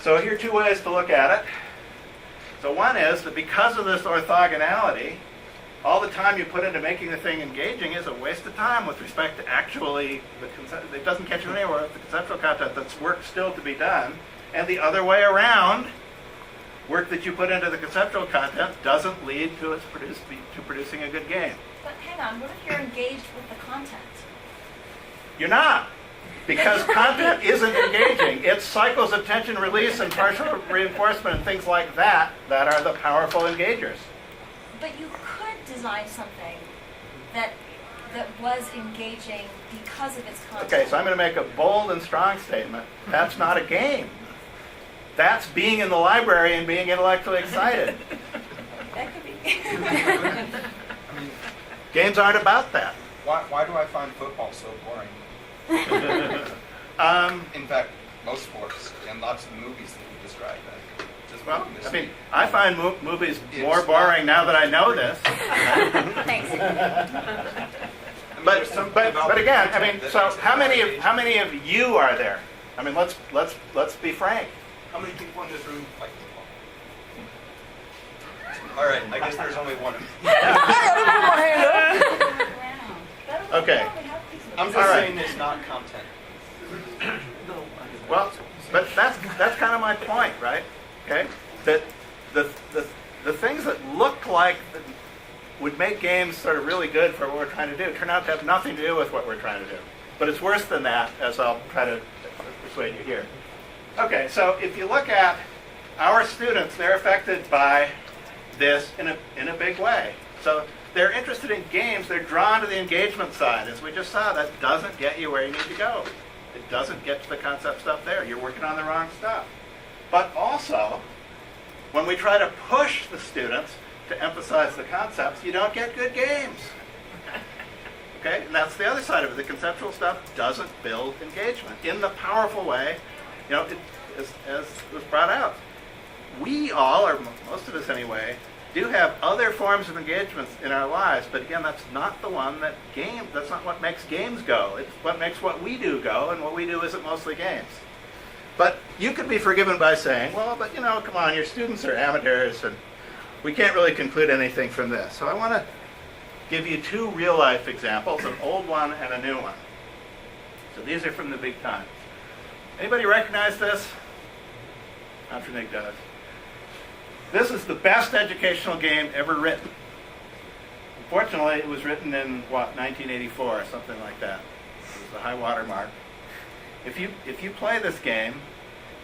So here are two ways to look at it. So one is that because of this orthogonality, all the time you put into making the thing engaging is a waste of time with respect to actually, it doesn't catch you anywhere with the conceptual content. That's work still to be done. And the other way around, work that you put into the conceptual content doesn't lead to producing a good game. But hang on, what if you're engaged with the content? You're not. Because content isn't engaging. It's cycles of tension release and partial reinforcement and things like that that are the powerful engagers. But you could design something that was engaging because of its content. Okay, so I'm going to make a bold and strong statement. That's not a game. That's being in the library and being intellectually excited. That could be. Games aren't about that. Why do I find football so boring? In fact, most sports and lots of movies that you described. Well, I mean, I find movies more boring now that I know this. Thanks. But again, I mean, so how many of you are there? I mean, let's be frank. How many people in this room like football? All right, I guess there's only one. Okay. I'm just saying it's not content. Well, but that's kind of my point, right? Okay, that the things that look like would make games sort of really good for what we're trying to do turn out to have nothing to do with what we're trying to do. But it's worse than that, as I'll try to persuade you here. Okay, so if you look at our students, they're affected by this in a big way. So they're interested in games. They're drawn to the engagement side. As we just saw, that doesn't get you where you need to go. It doesn't get to the concept stuff there. You're working on the wrong stuff. But also, when we try to push the students to emphasize the concepts, you don't get good games. Okay? And that's the other side of it. The conceptual stuff doesn't build engagement in the powerful way, you know, as was brought out. We all, or most of us anyway, do have other forms of engagements in our lives, but again, that's not the one that's not what makes games go. It's what makes what we do go, and what we do isn't mostly games. But you could be forgiven by saying, well, but you know, come on, your students are amateurs, and we can't really conclude anything from this. So I want to give you two real-life examples, an old one and a new one. So these are from the big times. Anybody recognize this? Montronig does. This is the best educational game ever written. Unfortunately, it was written in, 1984 or something like that. It was the high water mark. If you play this game,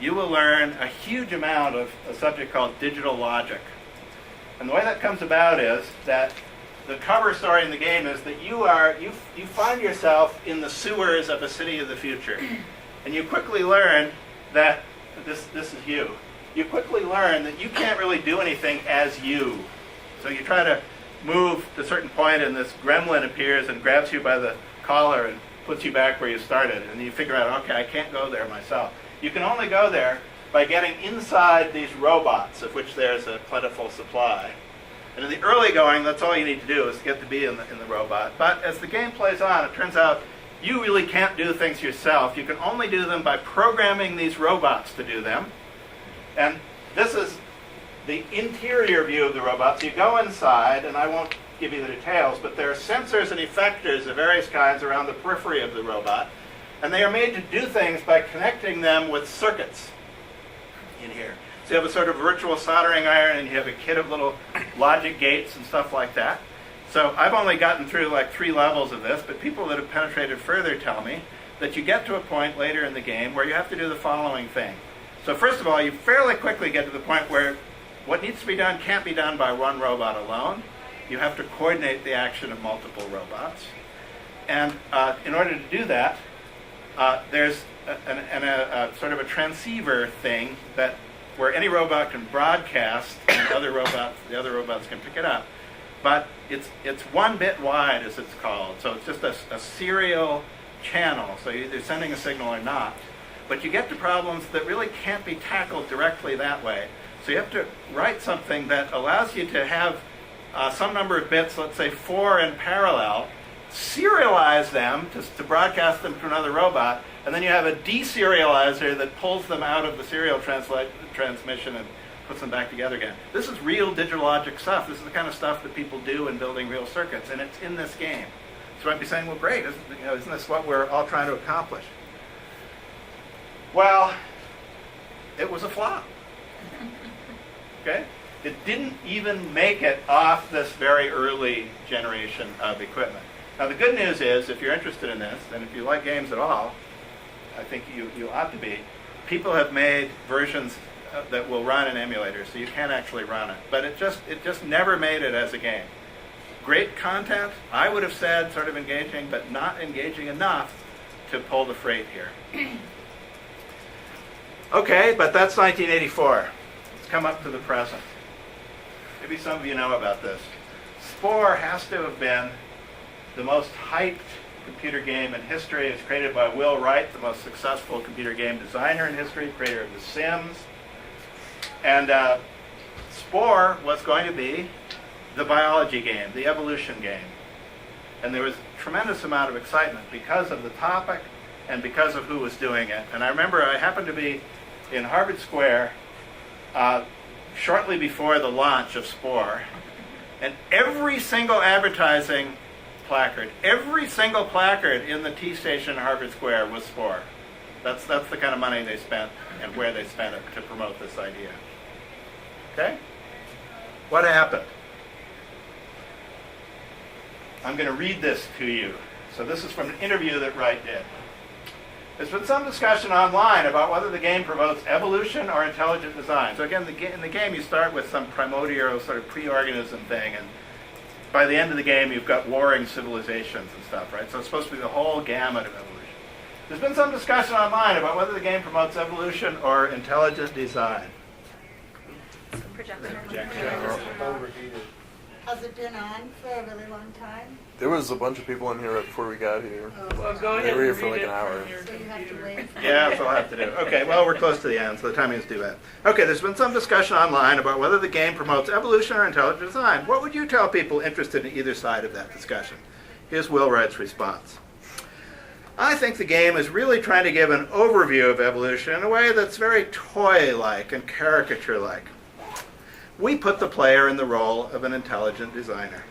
you will learn a huge amount of a subject called digital logic. And the way that comes about is that the cover story in the game is that you find yourself in the sewers of a city of the future. And you quickly learn that, this is you. You quickly learn that you can't really do anything as you. So you try to move to a certain point and this gremlin appears and grabs you by the collar and puts you back where you started. And you figure out, okay, I can't go there myself. You can only go there by getting inside these robots, of which there's a plentiful supply. And in the early going, that's all you need to do is get to be in the robot. But as the game plays on, it turns out you really can't do things yourself. You can only do them by programming these robots to do them. And this is the interior view of the robot. So you go inside, and I won't give you the details, but there are sensors and effectors of various kinds around the periphery of the robot. And they are made to do things by connecting them with circuits in here. So you have a sort of virtual soldering iron, and you have a kit of little logic gates and stuff like that. So I've only gotten through like 3 levels of this, but people that have penetrated further tell me that you get to a point later in the game where you have to do the following thing. So first of all, you fairly quickly get to the point where what needs to be done can't be done by one robot alone. You have to coordinate the action of multiple robots. And in order to do that, there's a sort of a transceiver thing where any robot can broadcast and the other robots can pick it up. But it's 1 bit wide, as it's called. So it's just a serial channel. So you're either sending a signal or not. But you get to problems that really can't be tackled directly that way. So you have to write something that allows you to have some number of bits, let's say 4 in parallel, serialize them to broadcast them to another robot, and then you have a deserializer that pulls them out of the serial transmission and puts them back together again. This is real digital logic stuff. This is the kind of stuff that people do in building real circuits, and it's in this game. So you might be saying, well, great, isn't this what we're all trying to accomplish? Well, it was a flop. Okay? It didn't even make it off this very early generation of equipment. Now, the good news is, if you're interested in this, and if you like games at all, I think you ought to be, people have made versions that will run in emulators, so you can actually run it. But it just never made it as a game. Great content, I would have said, sort of engaging, but not engaging enough to pull the freight here. Okay, but that's 1984. Let's come up to the present. Maybe some of you know about this. Spore has to have been the most hyped computer game in history. It's created by Will Wright, the most successful computer game designer in history, creator of The Sims. And Spore was going to be the biology game, the evolution game. And there was a tremendous amount of excitement because of the topic and because of who was doing it. And I remember I happened to be in Harvard Square shortly before the launch of Spore, and every single advertising placard, every single placard in the T station in Harvard Square was Spore. That's the kind of money they spent and where they spent it to promote this idea. Okay? What happened? I'm going to read this to you. So this is from an interview that Wright did. There's been some discussion online about whether the game promotes evolution or intelligent design. So again, in the game you start with some primordial sort of pre-organism thing, and by the end of the game you've got warring civilizations and stuff, right? So it's supposed to be the whole gamut of evolution. There's been some discussion online about whether the game promotes evolution or intelligent design. Projection. Overheated. Has it been on for a really long time? There was a bunch of people in here right before we got here. Well, go ahead. They were here and for read like it an hour. from your So you have to computer. wait for Yeah, that's what I'll have to do. Okay, well, we're close to the end, so the timing is too bad. Okay, there's been some discussion online about whether the game promotes evolution or intelligent design. What would you tell people interested in either side of that discussion? Here's Will Wright's response. I think the game is really trying to give an overview of evolution in a way that's very toy-like and caricature-like. We put the player in the role of an intelligent designer.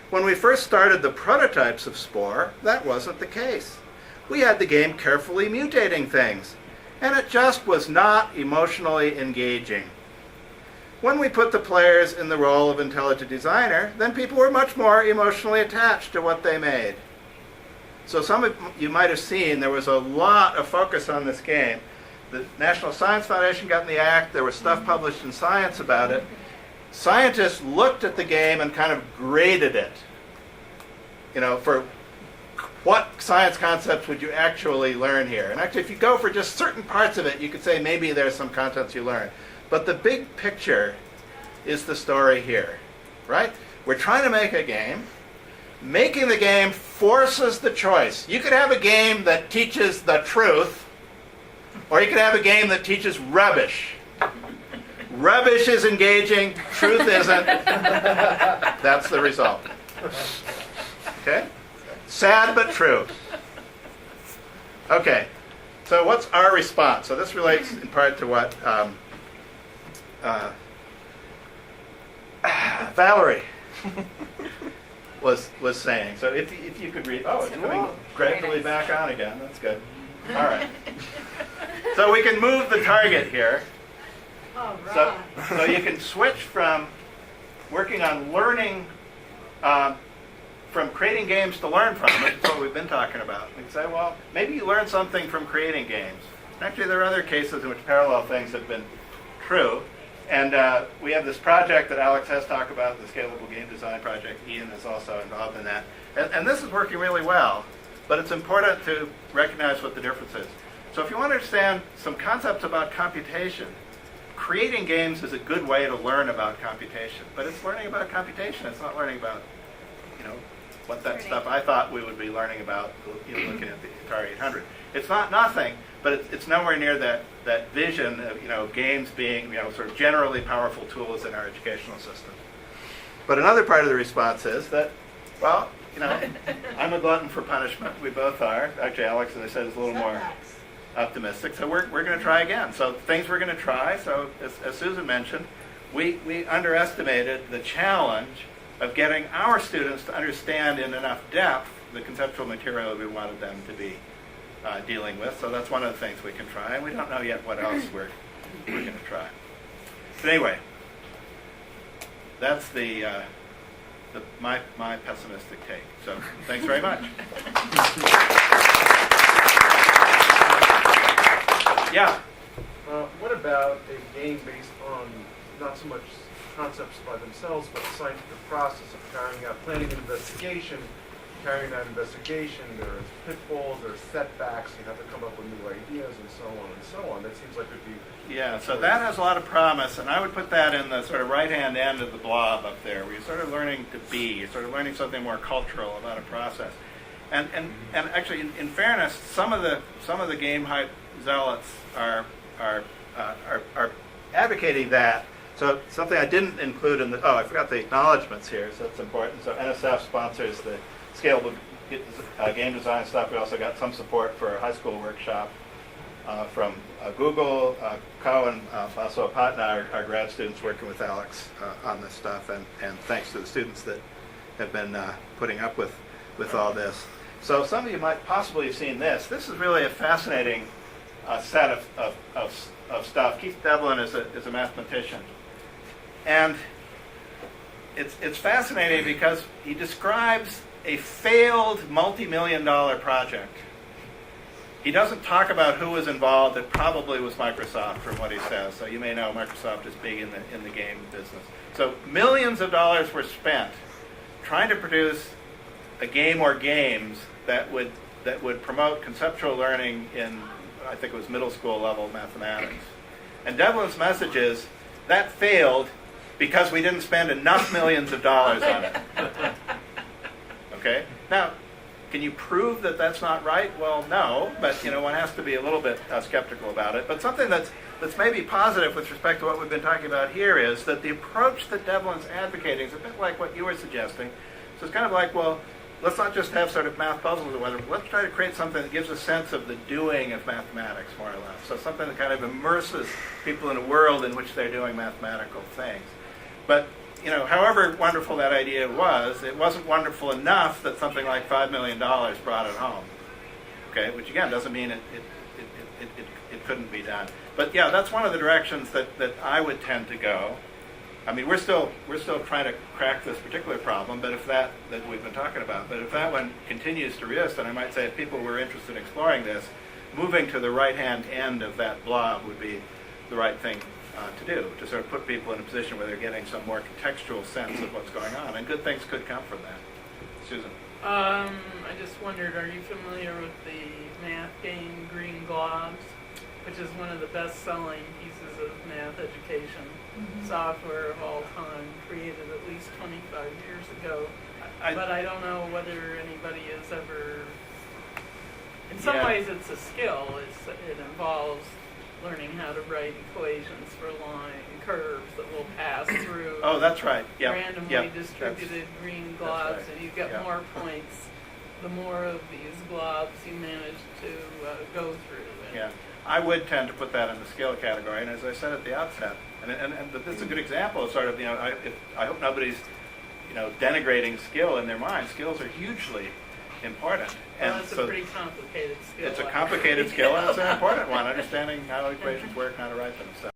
When we first started the prototypes of Spore, that wasn't the case. We had the game carefully mutating things, and it just was not emotionally engaging. When we put the players in the role of intelligent designer, then people were much more emotionally attached to what they made. So some of you might have seen there was a lot of focus on this game. The National Science Foundation got in the act. There was stuff published in Science about it. Scientists looked at the game and kind of graded it. You know, for what science concepts would you actually learn here? And actually, if you go for just certain parts of it, you could say maybe there's some contents you learn. But the big picture is the story here, right? We're trying to make a game. Making the game forces the choice. You could have a game that teaches the truth, or you could have a game that teaches rubbish. Rubbish is engaging, truth isn't. That's the result. Okay? Sad but true. Okay, so what's our response? So this relates in part to what Valerie was saying. So if you could read, oh, it's coming gradually back on again. That's good. All right. So we can move the target here. All So, right. so you can switch from working on learning, from creating games to learn from. That's what we've been talking about. We can say, well, maybe you learn something from creating games. Actually, there are other cases in which parallel things have been true. And we have this project that Alex has talked about, the Scalable Game Design Project. Ian is also involved in that. And this is working really well. But it's important to recognize what the difference is. So if you want to understand some concepts about computation, creating games is a good way to learn about computation. But it's learning about computation. It's not learning about, what that stuff I thought we would be learning about, looking at the Atari 800. It's not nothing, but it's nowhere near that vision of, games being, sort of generally powerful tools in our educational system. But another part of the response is that, well, you know, I'm a glutton for punishment. We both are. Actually, Alex, as I said, is a little more Setbacks. optimistic. So we're going to try again. So things we're going to try. So as Susan mentioned, we underestimated the challenge of getting our students to understand in enough depth the conceptual material we wanted them to be dealing with. So that's one of the things we can try. And we don't know yet what else we're going to try. But anyway, that's my pessimistic take. So thanks very much. Yeah. What about a game based on not so much concepts by themselves, but the scientific process of carrying out, planning an investigation, carrying out investigation, there's pitfalls, there's setbacks, you have to come up with new ideas, and so on and so on. That seems like it would be... Yeah, so that has a lot of promise, and I would put that in the sort of right-hand end of the blob up there, where you're sort of learning to be, you're sort of learning something more cultural about a process. And actually, in fairness, some of the game hype zealots are advocating that. So something I didn't include in the, I forgot the acknowledgments here, so that's important. So NSF sponsors the scalable game design stuff. We also got some support for a high school workshop from Google, Co, and also Patna, our grad students working with Alex on this stuff, and thanks to the students that have been putting up with all this. So some of you might possibly have seen this. This is really a fascinating set of stuff. Keith Devlin is a mathematician. And it's fascinating because he describes a failed multi-million-dollar project. He doesn't talk about who was involved. It probably was Microsoft, from what he says. So you may know Microsoft is big in the game business. So millions of dollars were spent trying to produce a game or games that would promote conceptual learning in, I think it was middle school level mathematics. And Devlin's message is that failed because we didn't spend enough millions of dollars on it. Okay? Now, can you prove that that's not right? Well, no, but one has to be a little bit skeptical about it. But something that's maybe positive with respect to what we've been talking about here is that the approach that Devlin's advocating is a bit like what you were suggesting. So it's kind of like, well, let's not just have sort of math puzzles or whatever. Let's try to create something that gives a sense of the doing of mathematics, more or less. So something that kind of immerses people in a world in which they're doing mathematical things. But, however wonderful that idea was, it wasn't wonderful enough that something like $5 million brought it home. Okay, which again doesn't mean it couldn't be done. But yeah, that's one of the directions that I would tend to go. I mean, we're still trying to crack this particular problem, but if that we've been talking about, but if that one continues to resist, then I might say if people were interested in exploring this, moving to the right-hand end of that blob would be the right thing to do, to sort of put people in a position where they're getting some more contextual sense of what's going on, and good things could come from that. Susan? I just wondered, are you familiar with the math game Green Globs, which is one of the best-selling pieces of math education software of all time, created at least 25 years ago. But I don't know whether anybody has ever... In some ways it's a skill. It involves learning how to write equations for curves that will pass through Oh, that's right. randomly distributed green globs, right. and you get more points the more of these globs you manage to go through. Yeah, I would tend to put that in the skill category, and as I said at the outset, and this is a good example of sort of, I hope nobody's, denigrating skill in their mind. Skills are hugely important. Well, it's a pretty complicated skill. It's a complicated skill, and it's an important one, understanding how equations work and how to write them. So.